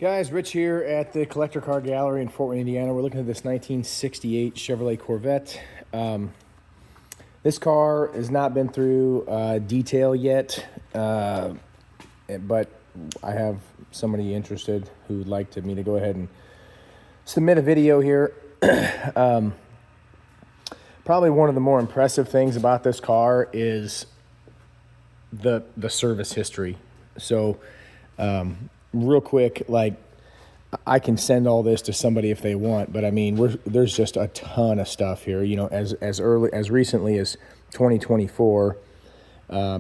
Guys, Rich here at the Collector Car Gallery in Fort Wayne, Indiana. We're looking at this 1968 Chevrolet Corvette. This car has not been through detail yet, but I have somebody interested who would like me to go ahead and submit a video here. Probably one of the more impressive things about this car is the service history. So, real quick, like, I can send all this to somebody if they want, but I mean, there's just a ton of stuff here. You know, as recently as 2024,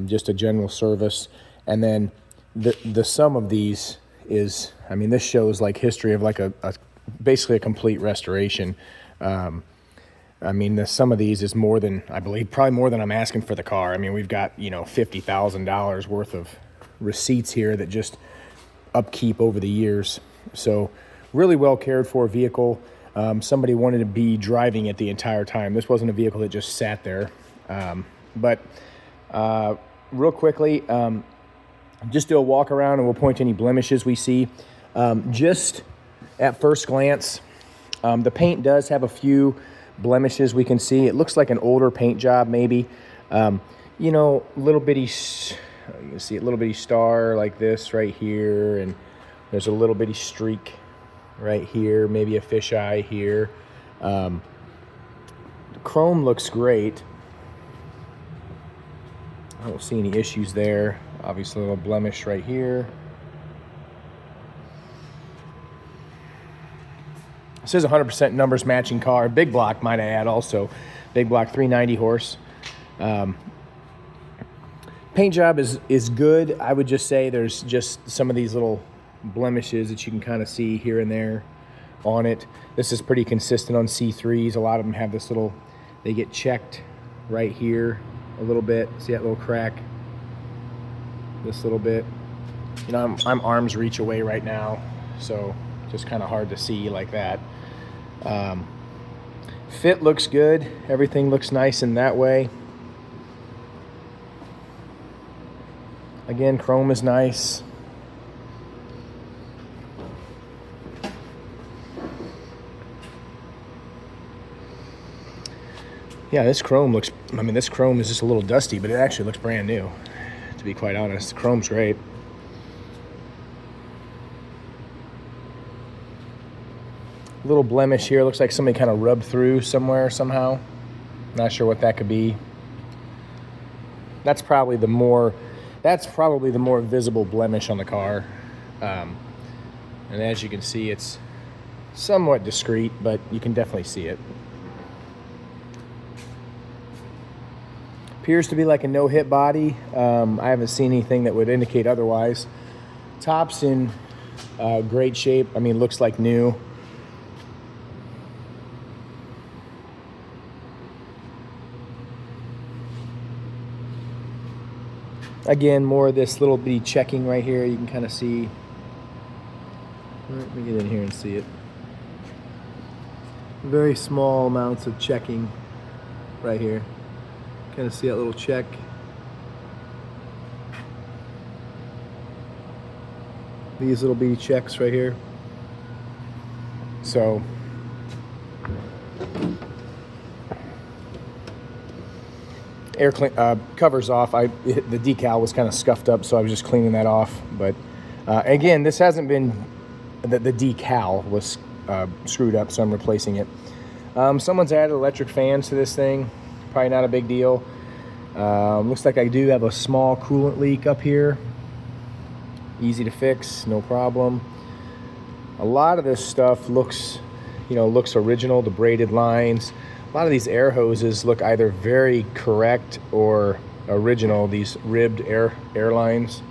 just a general service, and then the sum of these is, I mean, this shows like history of like basically a complete restoration. I mean, the sum of these is more than, I believe, probably more than I'm asking for the car. I mean, we've got, you know, $50,000 worth of receipts here that just upkeep over the years. So really well cared for vehicle. Somebody wanted to be driving it the entire time. This wasn't a vehicle that just sat there. But real quickly, just do a walk around and we'll point to any blemishes we see. Just at first glance, the paint does have a few blemishes we can see. It looks like an older paint job maybe. You know, little bitty, you can see a little bitty star like this right here, and there's a little bitty streak right here, maybe a fisheye here. The chrome looks great. I don't see any issues there. Obviously a little blemish right here. This is 100% numbers matching car. Big block, might I add, also. Big block, 390 horse. Paint job is good. I would just say there's just some of these little blemishes that you can kind of see here and there on it. This is pretty consistent on C3s. A lot of them have this little, they get checked right here a little bit. See that little crack? This little bit. You know, I'm arm's reach away right now, so just kind of hard to see like that. Fit looks good. Everything looks nice in that way. Again, chrome is nice. Yeah, this chrome looks, I mean, this chrome is just a little dusty, but it actually looks brand new, to be quite honest. The chrome's great. Little blemish here. Looks like somebody kind of rubbed through somewhere somehow. Not sure what that could be. That's probably the more visible blemish on the car. And as you can see, it's somewhat discreet, but you can definitely see it. Appears to be like a no-hit body. I haven't seen anything that would indicate otherwise. Top's in great shape. I mean, looks like new. Again, more of this little bitty checking right here. You can kind of see. Let me get in here and see it. Very small amounts of checking right here. Kind of see that little check. These little bitty checks right here. So air clean, covers off. The decal was kind of scuffed up, so I was just cleaning that off. But again, this hasn't been, the decal was screwed up, so I'm replacing it. Someone's added electric fans to this thing. Probably not a big deal. Looks like I do have a small coolant leak up here. Easy to fix, no problem. A lot of this stuff looks original. The braided lines. A lot of these air hoses look either very correct or original, these ribbed air lines.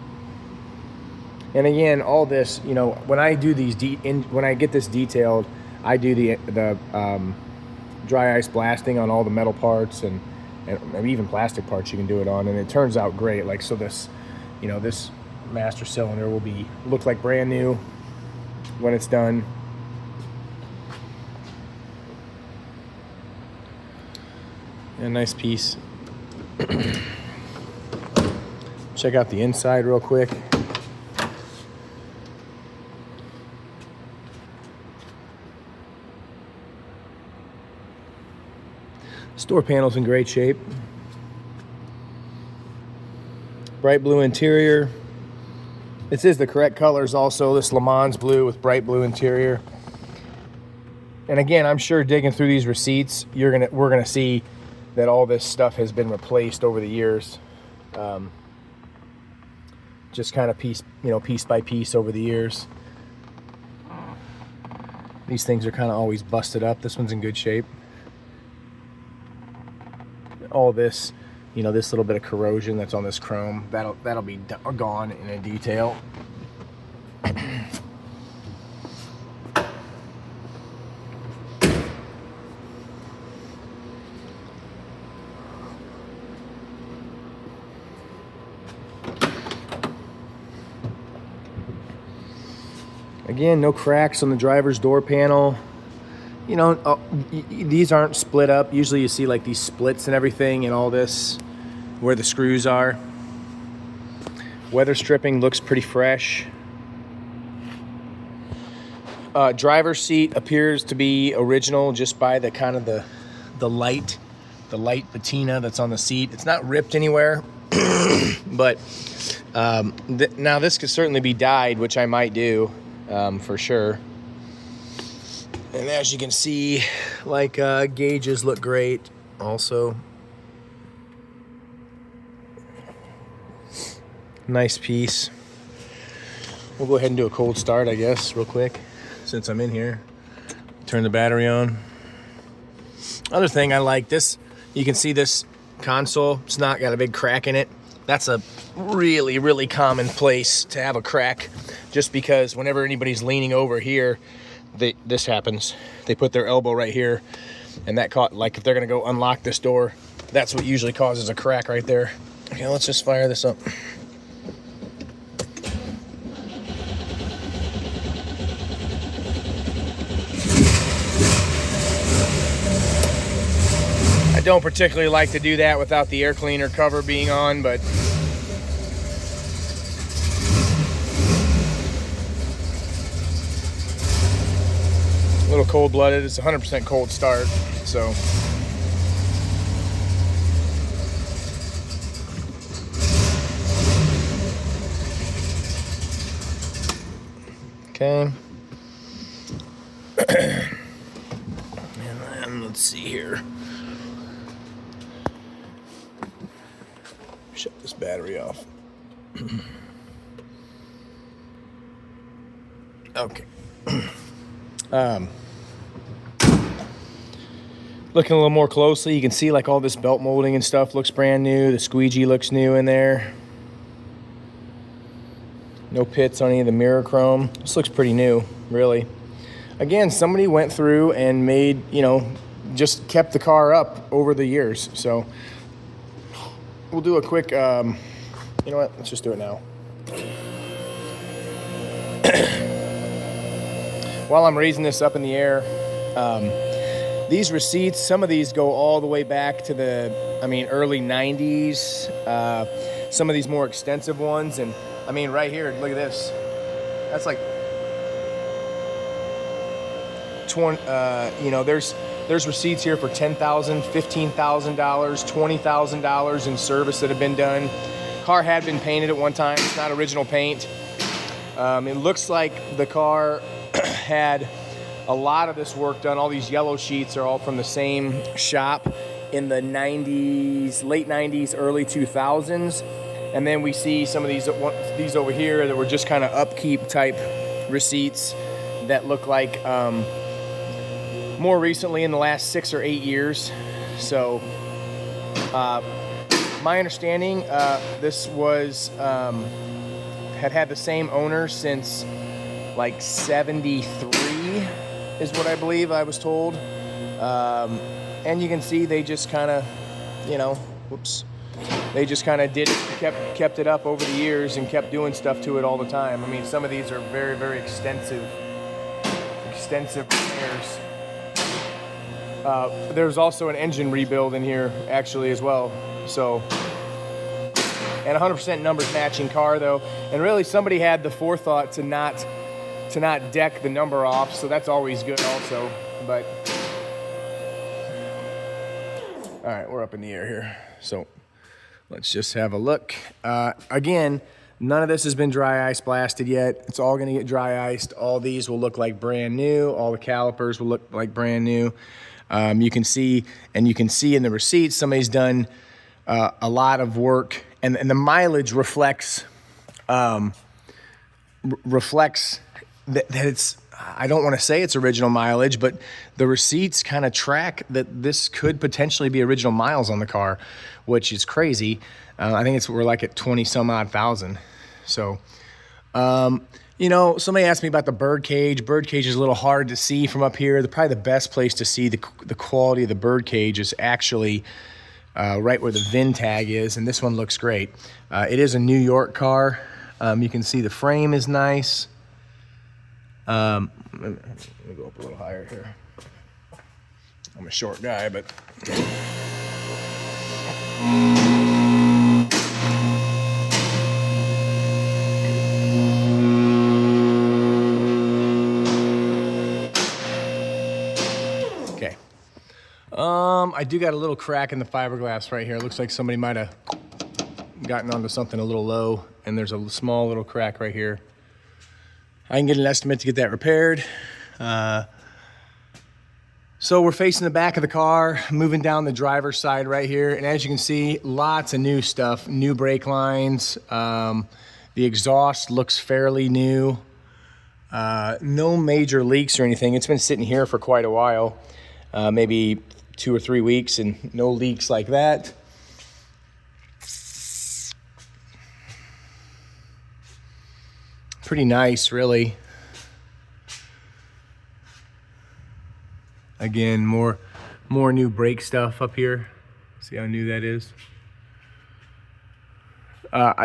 And again, all this, you know, when I do these when I get this detailed, I do the dry ice blasting on all the metal parts and even plastic parts you can do it on, and it turns out great. Like, so this, you know, this master cylinder will look like brand new when it's done. A nice piece. Check out the inside real quick. This door panel's in great shape. Bright blue interior. This is the correct colors also. This Le Mans blue with bright blue interior. And again, I'm sure digging through these receipts, we're gonna see that all this stuff has been replaced over the years. Just kind of piece by piece over the years. These things are kind of always busted up. This one's in good shape. All this, this little bit of corrosion that's on this chrome, that'll be gone in a detail. Again, no cracks on the driver's door panel. These aren't split up. Usually you see like these splits and everything and all this where the screws are. Weather stripping looks pretty fresh. Driver's seat appears to be original just by the kind of the light patina that's on the seat. It's not ripped anywhere, but now this could certainly be dyed, which I might do. For sure. And as you can see, gauges look great also. Nice piece. We'll go ahead and do a cold start, I guess, real quick, since I'm in here. Turn the battery on. Other thing I like, this, you can see this console, it's not got a big crack in it. That's a really, really common place to have a crack, just because whenever anybody's leaning over here, this happens. They put their elbow right here, and that if they're gonna go unlock this door, that's what usually causes a crack right there. Okay, let's just fire this up. I don't particularly like to do that without the air cleaner cover being on, but a little cold-blooded. It's 100% cold start, so. Okay. And then let's see here. Shut this battery off. Okay. Looking a little more closely, you can see like all this belt molding and stuff looks brand new. The squeegee looks new in there. No pits on any of the mirror chrome. This looks pretty new, really. Again, somebody went through and made, just kept the car up over the years. So we'll do a quick, you know what, let's just do it now. While I'm raising this up in the air, these receipts, some of these go all the way back to the, early 90s. Some of these more extensive ones, and right here, look at this. That's like 20. There's receipts here for $10,000, $15,000, $20,000 in service that have been done. Car had been painted at one time. It's not original paint. It looks like the car had a lot of this work done. All these yellow sheets are all from the same shop in the 90s, late 90s, early 2000s. And then we see some of these over here that were just kind of upkeep type receipts that look like more recently in the last 6 or 8 years. So my understanding, this was had the same owner since like 73 is what I believe I was told. And you can see they just kind of, they just kind of kept it up over the years and kept doing stuff to it all the time. Some of these are very, very extensive repairs. There's also an engine rebuild in here actually as well. So, and 100% numbers matching car though. And really somebody had the forethought to not deck the number off, so that's always good also. But All right, we're up in the air here. So let's just have a look. Again, none of this has been dry ice blasted yet. It's all gonna get dry iced. All these will look like brand new. All the calipers will look like brand new. You can see in the receipts, somebody's done a lot of work, and the mileage reflects that it's, I don't want to say it's original mileage, but the receipts kind of track that this could potentially be original miles on the car, which is crazy. I think we're like at 20 some odd thousand. So, you know, somebody asked me about the bird cage. Bird cage is a little hard to see from up here. Probably the best place to see the quality of the bird cage is actually right where the VIN tag is, and this one looks great. It is a New York car. You can see the frame is nice. Let me go up a little higher here. I'm a short guy, but okay. I do got a little crack in the fiberglass right here. It looks like somebody might have gotten onto something a little low, and there's a small little crack right here. I can get an estimate to get that repaired. So we're facing the back of the car, moving down the driver's side right here. And as you can see, lots of new stuff, new brake lines. The exhaust looks fairly new. No major leaks or anything. It's been sitting here for quite a while, maybe 2 or 3 weeks, and no leaks like that. Pretty nice, really. Again, more new brake stuff up here. See how new that is?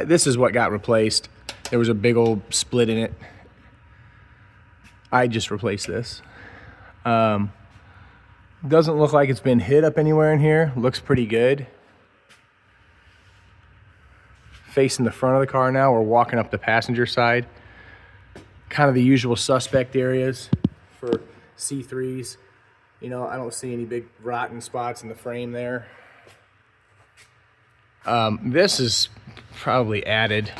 This is what got replaced. There was a big old split in it. I just replaced this. Doesn't look like it's been hit up anywhere in here. Looks pretty good. Facing the front of the car now, we're walking up the passenger side. Kind of the usual suspect areas for C3s. You know, I don't see any big rotten spots in the frame there. This is probably added.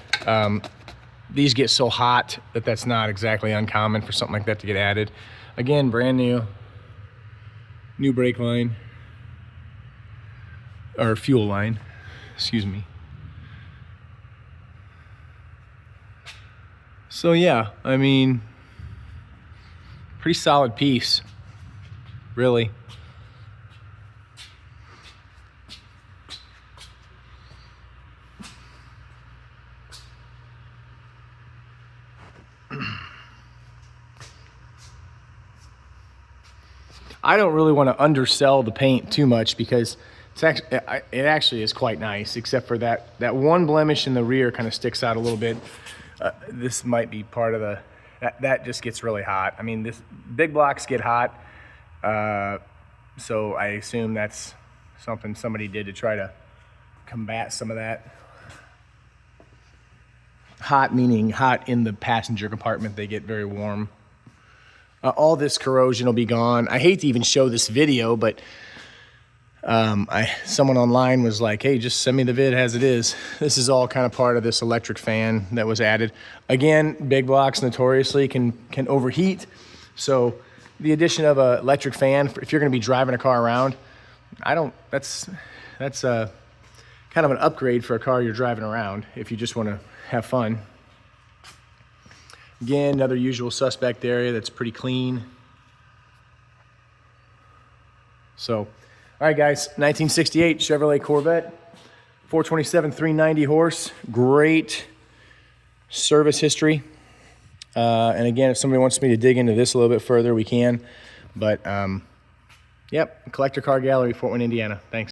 These get so hot that that's not exactly uncommon for something like that to get added. Again, brand new. New brake line. Or fuel line, excuse me. So yeah, I mean, pretty solid piece, really. I don't really want to undersell the paint too much because it actually is quite nice, except for that one blemish in the rear kind of sticks out a little bit. This might be part of that just gets really hot. I mean, big blocks get hot, so I assume that's something somebody did to try to combat some of that. Hot meaning hot in the passenger compartment, they get very warm. All this corrosion will be gone. I hate to even show this video, but someone online was like, hey, just send me the vid as it is. This is all kind of part of this electric fan that was added. Again, big blocks notoriously can overheat. So the addition of an electric fan, if you're gonna be driving a car around, that's kind of an upgrade for a car you're driving around if you just wanna have fun. Again, another usual suspect area that's pretty clean. So, all right, guys, 1968 Chevrolet Corvette, 427, 390 horse, great service history. And again, if somebody wants me to dig into this a little bit further, we can. But, yep, Collector Car Gallery, Fort Wayne, Indiana. Thanks.